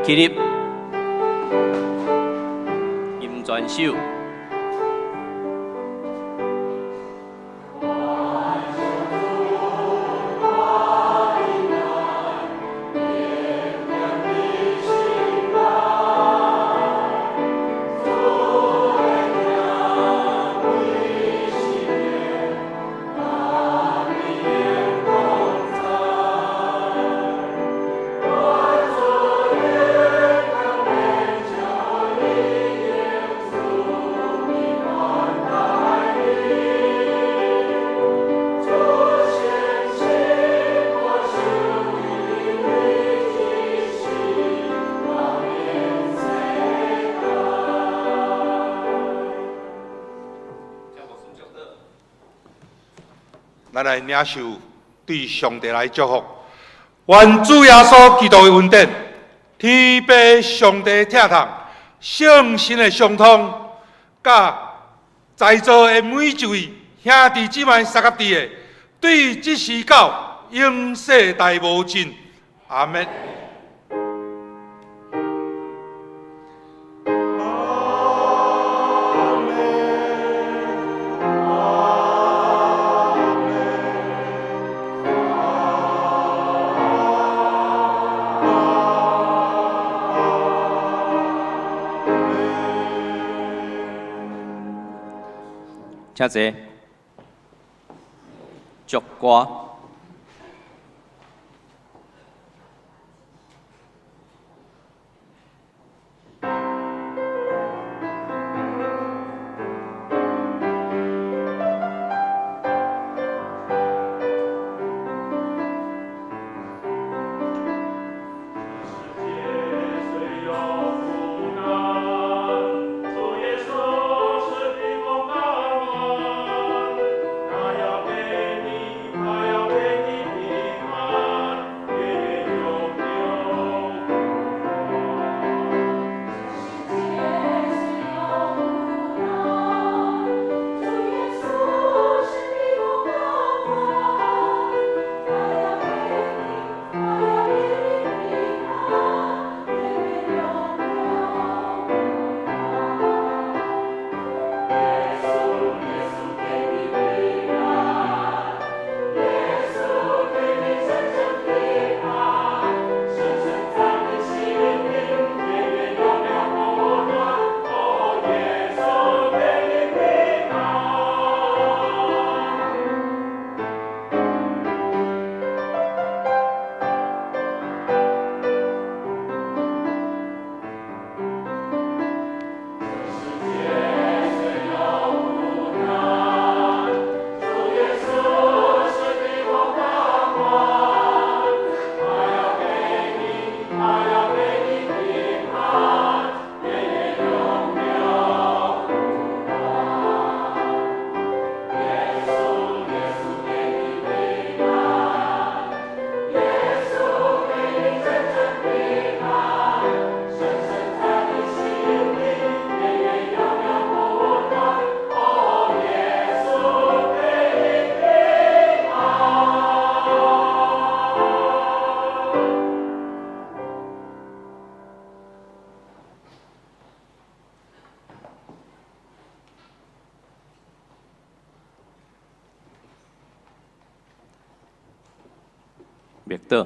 起立，吟全首。咱来领受对上帝来祝福。愿主耶稣基督的恩典、天父上帝疼痛、圣神的相通，甲在座的每一位兄弟姊妹、三甲弟的，对这时到永世大无尽。阿门。请坐，祝歌。灭倒。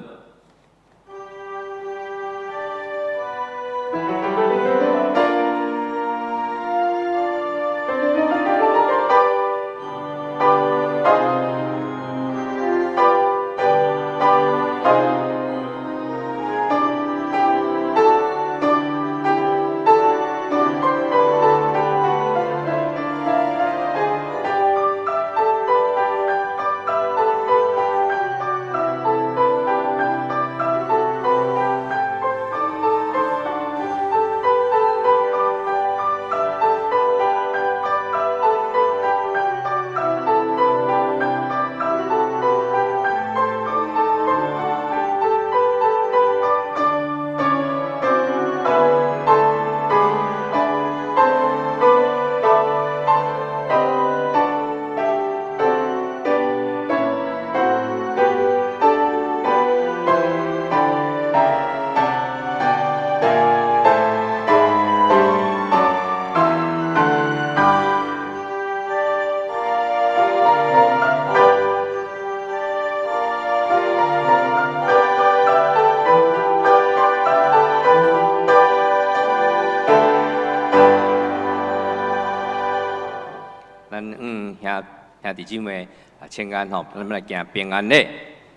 咱兄弟姊妹啊，请安吼，咱们来行平安礼，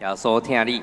耶稣听你。